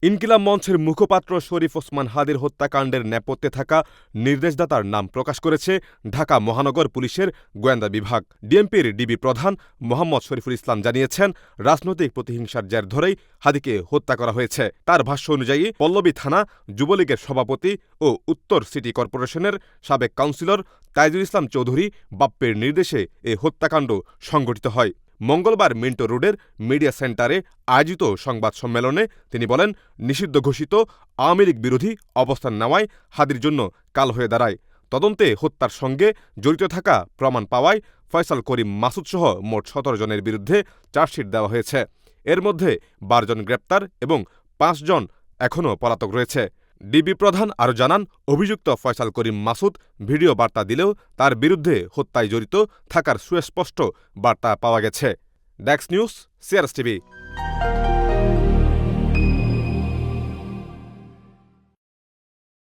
ইনকিলাব মঞ্চের মুখপাত্র শরীফ ওসমান হাদির হত্যাকাণ্ডের নেপথ্যে থাকা নির্দেশদাতার নাম প্রকাশ করেছে ঢাকা মহানগর পুলিশের গোয়েন্দা বিভাগ। ডিএমপির ডিবি প্রধান মোহাম্মদ শরীফুল ইসলাম জানিয়েছেন, রাজনৈতিক প্রতিহিংসার জের ধরেই হাদিকে হত্যা করা হয়েছে। তার ভাষ্য অনুযায়ী পল্লবী থানা যুবলীগের সভাপতি ও উত্তর সিটি কর্পোরেশনের সাবেক কাউন্সিলর তাইজুল ইসলাম চৌধুরী বাপ্পের নির্দেশে এ হত্যাকাণ্ড সংঘটিত হয়। মঙ্গলবার মিন্টো রোডের মিডিয়া সেন্টারে আয়োজিত সংবাদ সম্মেলনে তিনি বলেন, নিষিদ্ধ ঘোষিত আওয়ামী লীগ বিরোধী অবস্থান নেওয়ায় হাদির জন্য কাল হয়ে দাঁড়ায়। তদন্তে হত্যার সঙ্গে জড়িত থাকা প্রমাণ পাওয়ায় ফয়সাল করিম মাসুদসহ মোট ১৭ জনের বিরুদ্ধে চার্জশিট দেওয়া হয়েছে। এর মধ্যে ১২ জন গ্রেপ্তার এবং ৫ জন এখনও পলাতক রয়েছে। ডিবি প্রধান আরও জানান, অভিযুক্ত ফয়সাল করিম মাসুদ ভিডিও বার্তা দিলেও তার বিরুদ্ধে হত্যায় জড়িত থাকার সুস্পষ্ট বার্তা পাওয়া গেছে। Desk news, CRS TV.